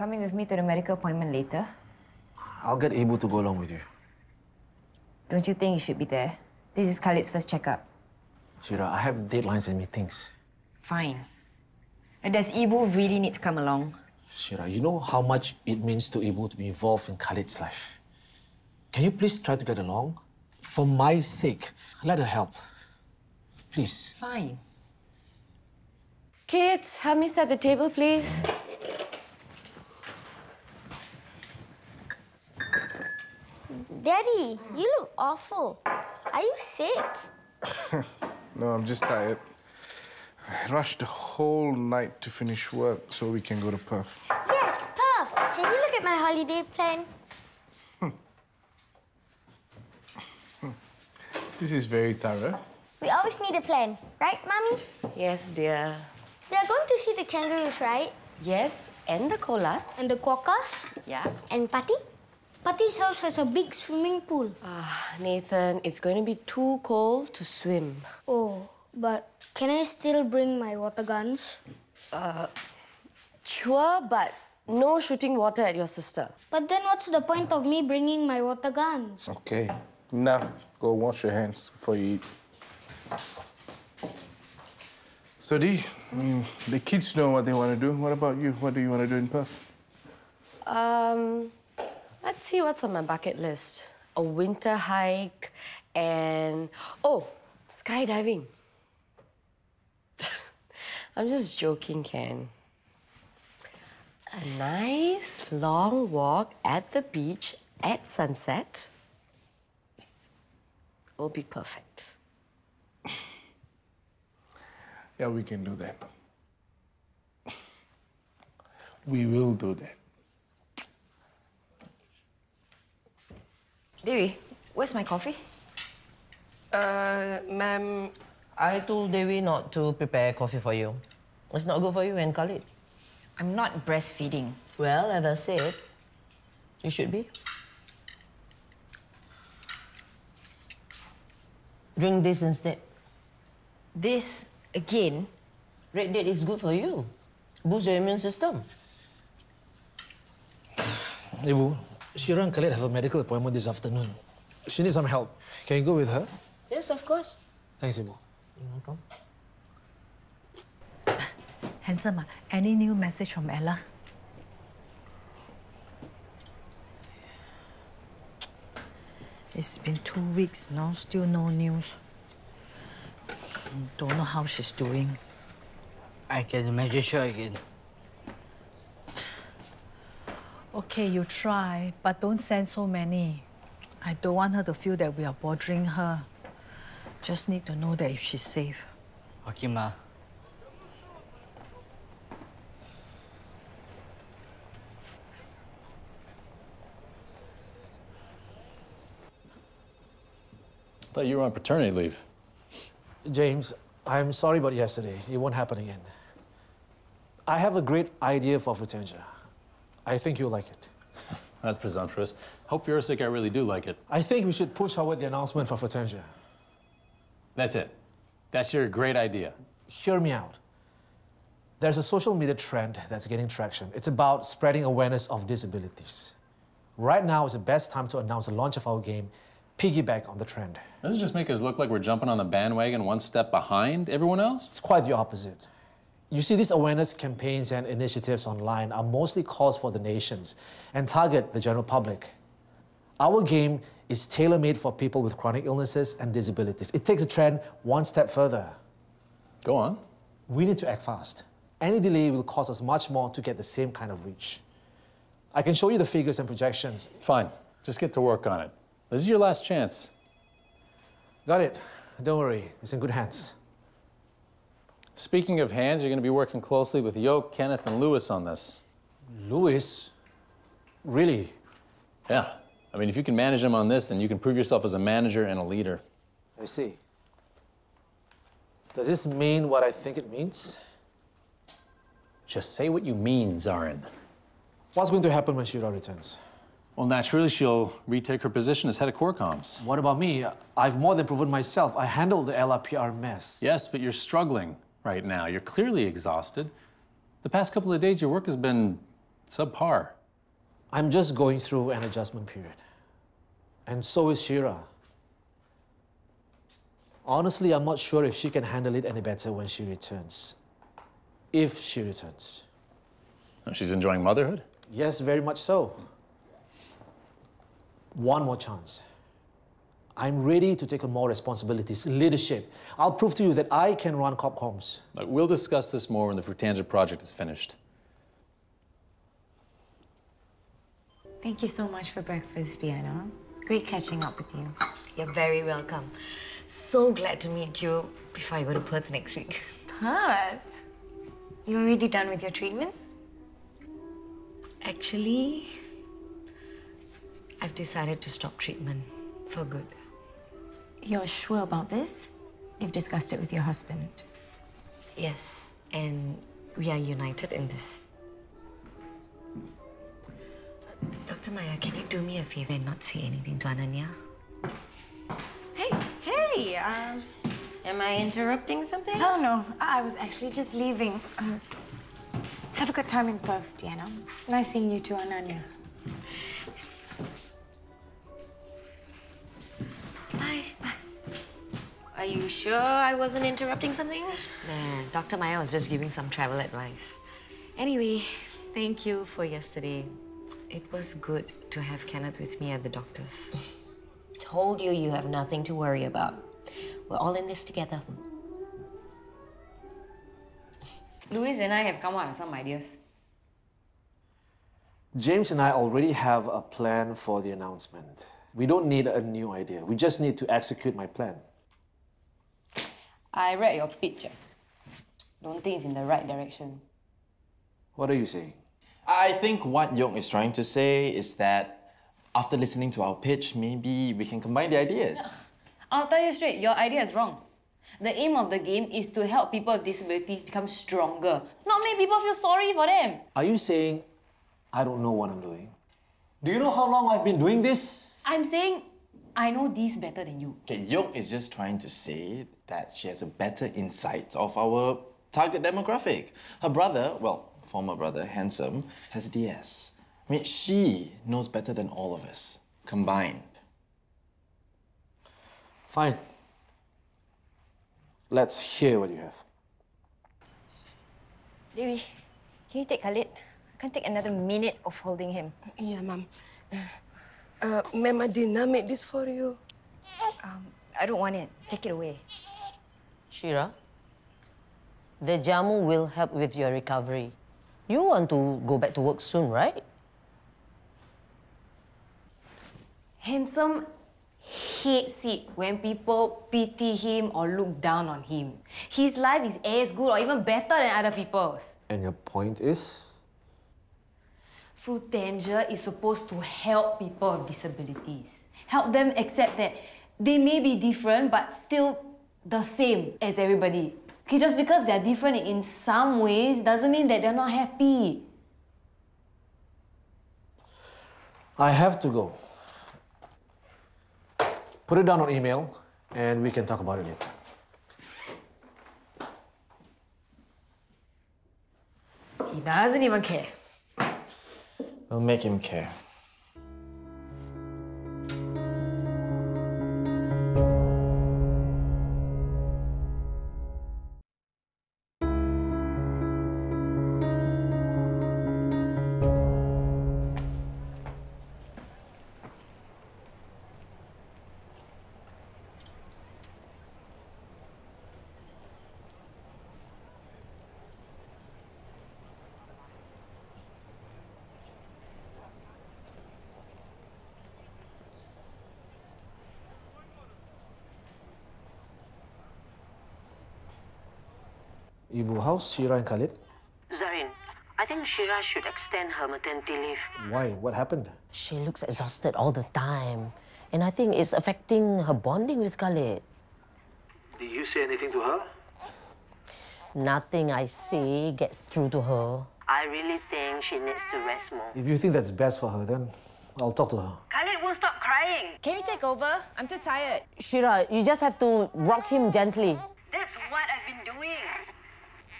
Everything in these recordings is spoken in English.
coming with me to the medical appointment later? I'll get Ibu to go along with you. Don't you think you should be there? This is Khalid's first checkup. Shira, I have deadlines and meetings. Fine. Does Ibu really need to come along? Shira, you know how much it means to Ibu to be involved in Khalid's life. Can you please try to get along? For my sake, let her help. Please. Fine. Kids, help me set the table, please. Daddy, you look awful. Are you sick? No, I'm just tired. I rushed the whole night to finish work so we can go to Perth. Yes, Perth. Can you look at my holiday plan? This is very thorough. We always need a plan, right, Mommy? Yes, dear. We are going to see the kangaroos, right? Yes, and the koalas. And the quokkas? Yeah. And Patti? Patti's house has a big swimming pool. Nathan, it's going to be too cold to swim. Oh, but can I still bring my water guns? Sure, but no shooting water at your sister. But then what's the point of me bringing my water guns? Okay, enough. Go wash your hands before you eat. So, Dee, I mean, the kids know what they want to do. What about you? What do you want to do in Perth? Let's see what's on my bucket list. A winter hike and... Oh, skydiving. I'm just joking, Ken. A nice long walk at the beach at sunset will be perfect. Yeah, we can do that. We will do that. Devi, where's my coffee? Ma'am, I told Dewi not to prepare coffee for you. It's not good for you and Khalid. I'm not breastfeeding. Well, as I said, you should be. Drink this instead. This again? Red Date is good for you. Boost your immune system. Ibu, Shira and Khalid have a medical appointment this afternoon. She needs some help. Can you go with her? Yes, of course. Thanks, Ibu. You're welcome. Handsome, any new message from Ella? It's been 2 weeks now, still no news. Don't know how she's doing. I can imagine her again. Okay, you try, but don't send so many. I don't want her to feel that we are bothering her. Just need to know that if she's safe. Okay, Ma. I thought you were on paternity leave. James, I'm sorry about yesterday. It won't happen again. I have a great idea for Futenja. I think you'll like it. That's presumptuous. Hope for your sake I really do like it. I think we should push forward the announcement for Futenja. That's it. That's your great idea. Hear me out. There's a social media trend that's gaining traction. It's about spreading awareness of disabilities. Right now is the best time to announce the launch of our game, piggyback on the trend. Doesn't it just make us look like we're jumping on the bandwagon one step behind everyone else? It's quite the opposite. You see, these awareness campaigns and initiatives online are mostly calls for the nations and target the general public. Our game is tailor-made for people with chronic illnesses and disabilities. It takes the trend one step further. Go on. We need to act fast. Any delay will cost us much more to get the same kind of reach. I can show you the figures and projections. Fine. Just get to work on it. This is your last chance. Got it. Don't worry. It's in good hands. Speaking of hands, you're going to be working closely with Yoke, Kenneth, and Lewis on this. Lewis? Really? Yeah. I mean, if you can manage them on this, then you can prove yourself as a manager and a leader. I see. Does this mean what I think it means? Just say what you mean, Zarin. What's going to happen when Shira returns? Well, naturally, she'll retake her position as head of core comms. What about me? I've more than proven myself. I handled the LRPR mess. Yes, but you're struggling right now. You're clearly exhausted. The past couple of days, your work has been Subpar. I'm just going through an adjustment period. And so is Shira. Honestly, I'm not sure if she can handle it any better when she returns. If she returns. Oh, she's enjoying motherhood? Yes, very much so. One more chance. I'm ready to take on more responsibilities, leadership. I'll prove to you that I can run Corpcoms. Look, we'll discuss this more when the Fruitanger project is finished. Thank you so much for breakfast, Diana. Great catching up with you. You're very welcome. So glad to meet you before I go to Perth next week. Perth? You already done with your treatment? Actually, I've decided to stop treatment for good. You're sure about this? You've discussed it with your husband? Yes, and we are united in this. Dr. Maya, can you do me a favor and not say anything to Ananya? Hey, am I interrupting something? No, I was actually just leaving. Have a good time in Perth, Diana. Nice seeing you too, Ananya. Bye. Are you sure I wasn't interrupting something? Nah, Dr. Maya was just giving some travel advice. Anyway, thank you for yesterday. It was good to have Kenneth with me at the doctor's. Told you you have nothing to worry about. We're all in this together. Louis and I have come up with some ideas. James and I already have a plan for the announcement. We don't need a new idea. We just need to execute my plan. I read your pitch. Don't think it's in the right direction. What are you saying? I think what Yoke is trying to say is that after listening to our pitch, maybe we can combine the ideas. I'll tell you straight, your idea is wrong. The aim of the game is to help people with disabilities become stronger, not make people feel sorry for them. Are you saying I don't know what I'm doing? Do you know how long I've been doing this? I'm saying I know these better than you. Okay, Yoke is just trying to say that she has a better insight of our target demographic. Her brother, well, former brother, Handsome, has DS. I mean, she knows better than all of us, combined. Fine. Let's hear what you have. Dewi, can you take Khalid? I can't take another minute of holding him. Yeah, Mom. Ma'am, I did not make this for you. I don't want it. Take it away. Shira, the jamu will help with your recovery. You want to go back to work soon, right? Handsome hates it when people pity him or look down on him. His life is as good or even better than other people's. And your point is? Fruitanger is supposed to help people with disabilities. Help them accept that they may be different but still the same as everybody. Okay, just because they're different in some ways doesn't mean that they're not happy. I have to go. Put it down on email and we can talk about it later. He doesn't even care. We'll make him care. Ibu, how's Shira and Khalid? Zarin, I think Shira should extend her maternity leave. Why? What happened? She looks exhausted all the time. And I think it's affecting her bonding with Khalid. Did you say anything to her? Nothing I say gets through to her. I really think she needs to rest more. If you think that's best for her, then I'll talk to her. Khalid won't stop crying. Can you take over? I'm too tired. Shira, you just have to rock him gently. That's what I've been doing.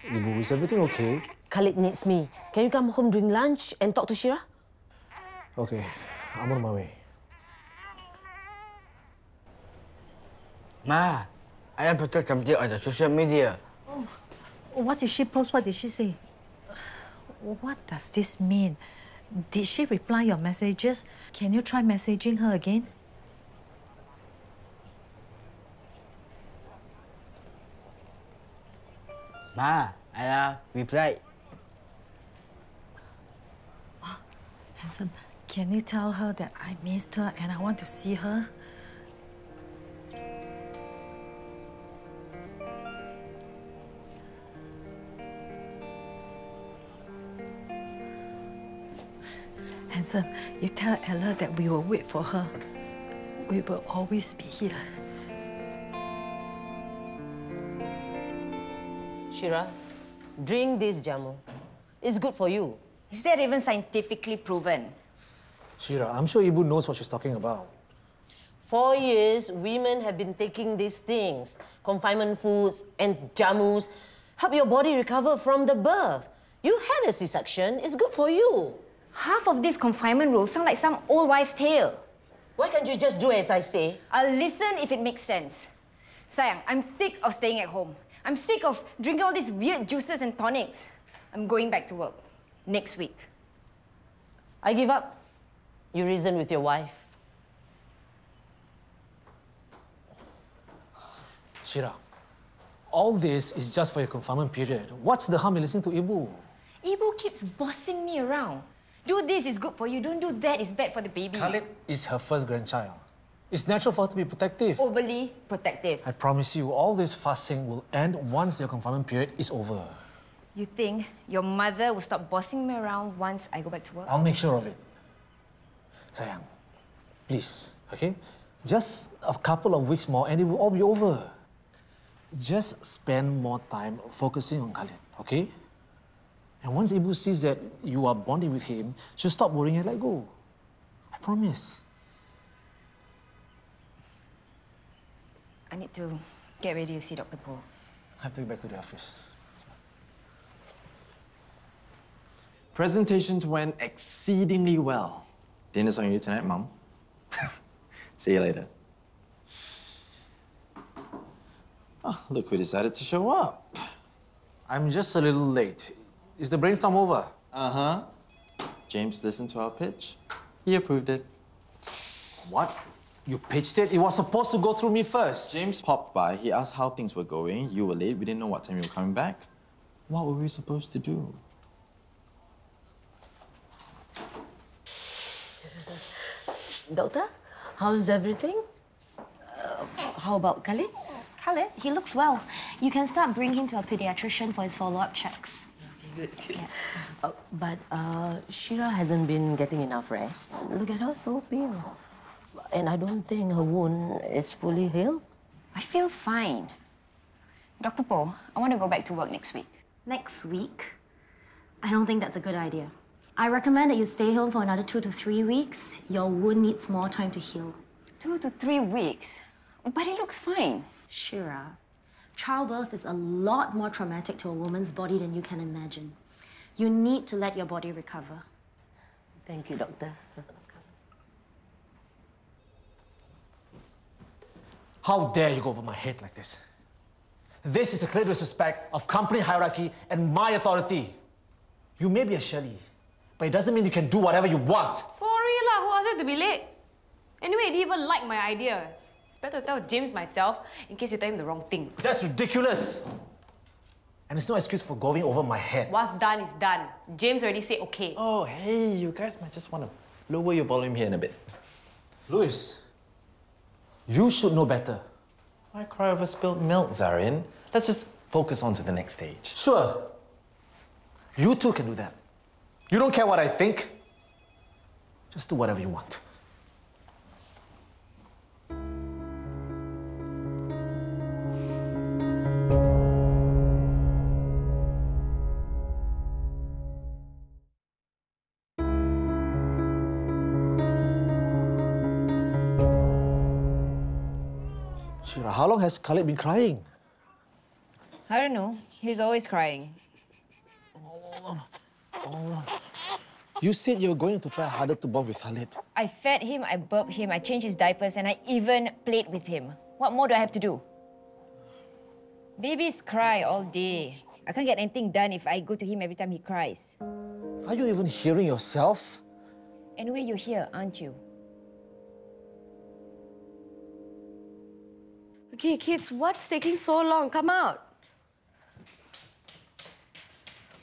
Ibu, is everything okay? Khalid needs me. Can you come home during lunch and talk to Shira? Okay, I'm on my way. Ma, I posted something on the social media. Oh, what did she post? What did she say? What does this mean? Did she reply your messages? Can you try messaging her again? Ma, I replied. Oh, handsome, can you tell her that I missed her and I want to see her? Handsome, you tell Ella that we will wait for her. We will always be here. Shira, drink this jamu. It's good for you. Is that even scientifically proven? Shira, I'm sure Ibu knows what she's talking about. 4 years, women have been taking these things. Confinement foods and jamus. Help your body recover from the birth. You had a C-section. It's good for you. Half of these confinement rules sound like some old wives' tale. Why can't you just do as I say? I'll listen if it makes sense. Sayang, I'm sick of staying at home. I'm sick of drinking all these weird juices and tonics. I'm going back to work next week. I give up. You reason with your wife. Shira, all this is just for your confinement period. What's the harm in listening to Ibu? Ibu keeps bossing me around. Do this is good for you, don't do that is bad for the baby. Khalid is her first grandchild. It's natural for her to be protective. Overly protective. I promise you, all this fussing will end once your confinement period is over. You think your mother will stop bossing me around once I go back to work? I'll make sure of it. Sayang, please, okay? Just a couple of weeks more and it will all be over. Just spend more time focusing on Khalid, okay? And once Ibu sees that you are bonding with him, she'll stop worrying and let go. I promise. I need to get ready to see Dr. Po. I have to get back to the office. Presentations went exceedingly well. Dinner's on you tonight, Mum. See you later. Oh, look who decided to show up. I'm just a little late. Is the brainstorm over? Uh-huh. James listened to our pitch. He approved it. What? You pitched it? It was supposed to go through me first. James popped by. He asked how things were going. You were late. We didn't know what time you were coming back. What were we supposed to do? Doctor, how's everything? How about Khalid? Khalid, he looks well. You can start bringing him to a pediatrician for his follow-up checks. Good. But Shira hasn't been getting enough rest. Look at her, so pale. And I don't think her wound is fully healed. I feel fine. Dr. Po, I want to go back to work next week. Next week? I don't think that's a good idea. I recommend that you stay home for another 2 to 3 weeks. Your wound needs more time to heal. 2 to 3 weeks? But it looks fine. Shira, childbirth is a lot more traumatic to a woman's body than you can imagine. You need to let your body recover. Thank you, Doctor. How dare you go over my head like this? This is a clear disrespect of company hierarchy and my authority. You may be a Shirley, but it doesn't mean you can do whatever you want. Sorry lah, who asked you to be late? Anyway, he didn't even like my idea. It's better to tell James myself in case you tell him the wrong thing. That's ridiculous. And it's no excuse for going over my head. What's done is done. James already said okay. Oh, hey, you guys might just want to lower your volume here in a bit. Louis, you should know better. Why cry over spilled milk, Zarin? Let's just focus on to the next stage. Sure. You too can do that. You don't care what I think. Just do whatever you want. Shira, how long has Khalid been crying? I don't know. He's always crying. Hold on. You said you were going to try harder to bond with Khalid. I fed him, I burped him, I changed his diapers, and I even played with him. What more do I have to do? Babies cry all day. I can't get anything done if I go to him every time he cries. Are you even hearing yourself? Anyway, you're here, aren't you? Okay, kids, what's taking so long? Come out.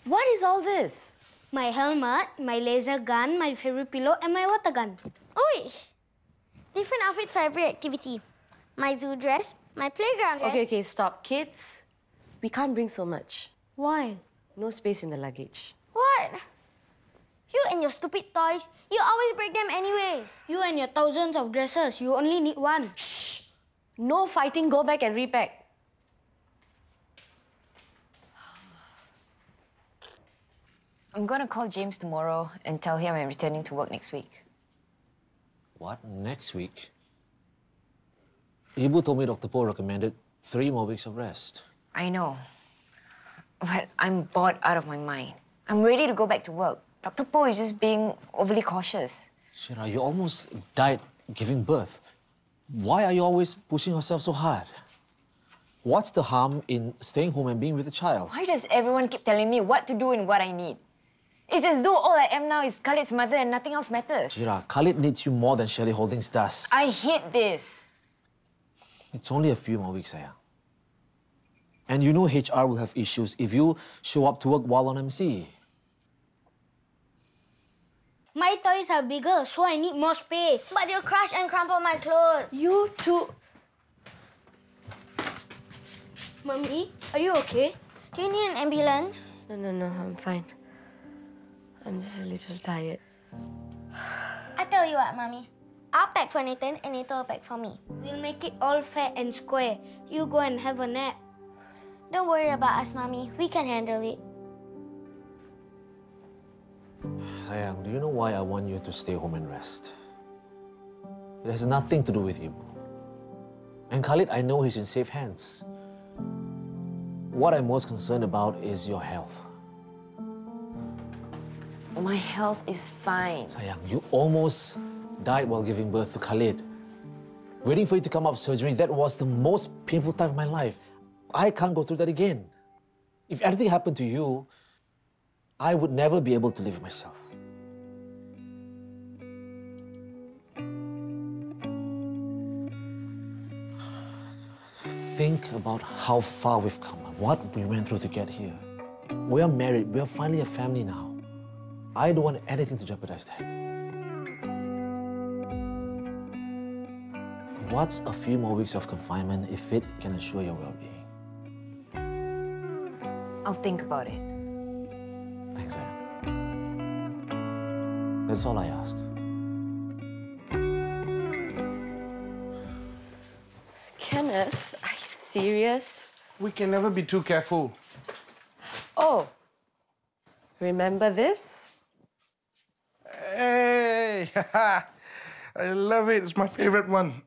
What is all this? My helmet, my laser gun, my favorite pillow, and my water gun. Oi! Different outfit for every activity. My zoo dress, my playground dress. Okay, stop. Kids, we can't bring so much. Why? No space in the luggage. What? You and your stupid toys, you always break them anyway. You and your thousands of dresses, you only need one. Shh! No fighting, go back and repack. I'm gonna call James tomorrow and tell him I'm returning to work next week. What? Next week? Ibu told me Dr. Po recommended 3 more weeks of rest. I know, but I'm bored out of my mind. I'm ready to go back to work. Dr. Po is just being overly cautious. Shira, you almost died giving birth. Why are you always pushing yourself so hard? What's the harm in staying home and being with the child? Why does everyone keep telling me what to do and what I need? It's as though all I am now is Khalid's mother and nothing else matters. Shira, Khalid needs you more than Shirley Holdings does. I hate this. It's only a few more weeks, Ayah. And you know HR will have issues if you show up to work while on MC. My toys are bigger, so I need more space. But you'll crush and crumple my clothes. You too. Mummy, are you okay? Do you need an ambulance? No, I'm fine. I'm just a little tired. I tell you what, Mummy. I'll pack for Nathan and Nathan will pack for me. We'll make it all fair and square. You go and have a nap. Don't worry about us, Mummy. We can handle it. Sayang, do you know why I want you to stay home and rest? It has nothing to do with you. And Khalid, I know he's in safe hands. What I'm most concerned about is your health. My health is fine. Sayang, you almost died while giving birth to Khalid. Waiting for you to come out of surgery, that was the most painful time of my life. I can't go through that again. If anything happened to you, I would never be able to live with myself. Think about how far we've come, what we went through to get here. We are married, we are finally a family now. I don't want anything to jeopardize that. What's a few more weeks of confinement if it can ensure your well-being? I'll think about it. Thanks, Ayah. That's all I ask. Kenneth, are you serious? We can never be too careful. Oh, remember this? Hey! I love it. It's my favorite one.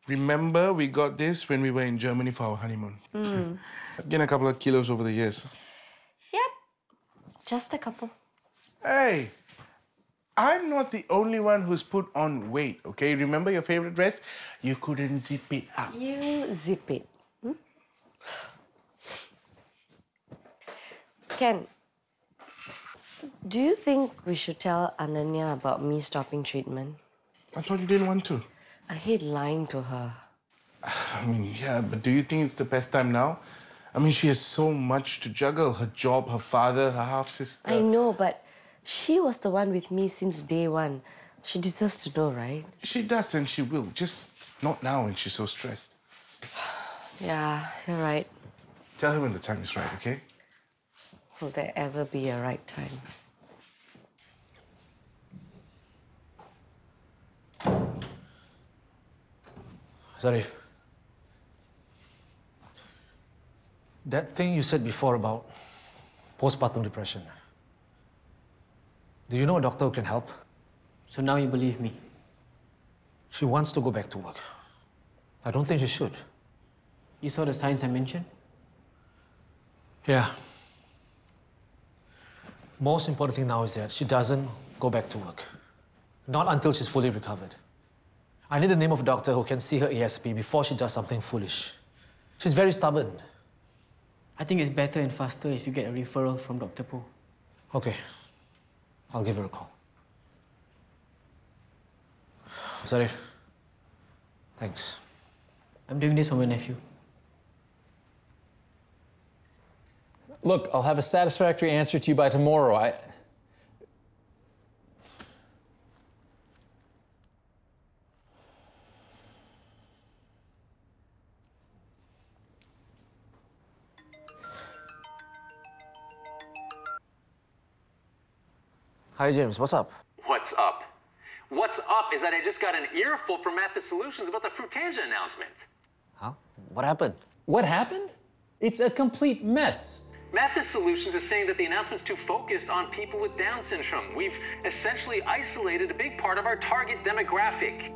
Remember, we got this when we were in Germany for our honeymoon. I've gained a couple of kilos over the years. Yep, just a couple. Hey! I'm not the only one who's put on weight, okay? Remember your favorite dress? You couldn't zip it up. You zip it. Ken, do you think we should tell Ananya about me stopping treatment? I thought you didn't want to. I hate lying to her. I mean, yeah, but do you think it's the best time now? I mean, she has so much to juggle. Her job, her father, her half-sister. I know, but she was the one with me since day one. She deserves to know, right? She does and she will, just not now when she's so stressed. Yeah, you're right. Tell her when the time is right, okay? Will there ever be a right time? Zarif, that thing you said before about postpartum depression, do you know a doctor who can help? So now you believe me? She wants to go back to work. I don't think she should. You saw the signs I mentioned? Yeah. Most important thing now is that she doesn't go back to work. Not until she's fully recovered. I need the name of a doctor who can see her ASAP before she does something foolish. She's very stubborn. I think it's better and faster if you get a referral from Dr. Po. Okay. I'll give her a call. Zarif, thanks. I'm doing this for my nephew. Look, I'll have a satisfactory answer to you by tomorrow. Hi, James. What's up? What's up? What's up is that I just got an earful from Mathis Solutions about the Fruitangent announcement. Huh? What happened? What happened? It's a complete mess. Mathis Solutions is saying that the announcement's too focused on people with Down syndrome. We've essentially isolated a big part of our target demographic.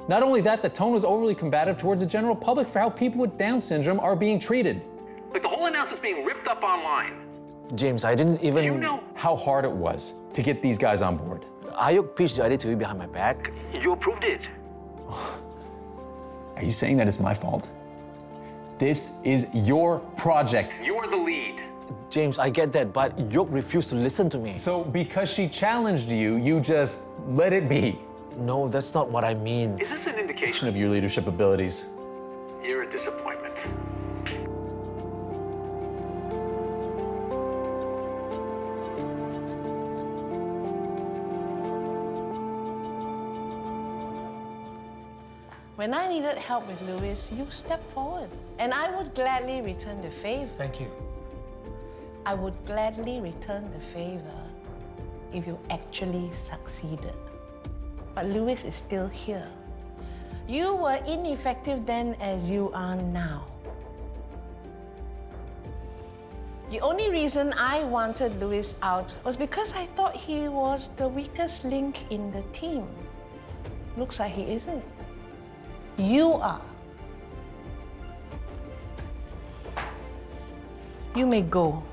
Not only that, the tone was overly combative towards the general public for how people with Down syndrome are being treated. Like, the whole announcement's being ripped up online. James, I didn't even... Do you know how hard it was to get these guys on board? Ayuk pitched the idea to you behind my back. You approved it. Are you saying that it's my fault? This is your project. You're the lead. James, I get that, but Yok refused to listen to me. So because she challenged you, you just let it be? No, that's not what I mean. Is this an indication of your leadership abilities? You're a disappointment. When I needed help with Louis, you stepped forward. And I would gladly return the favor. Thank you. I would gladly return the favor if you actually succeeded. But Louis is still here. You were ineffective then as you are now. The only reason I wanted Louis out was because I thought he was the weakest link in the team. Looks like he isn't. You are. You may go.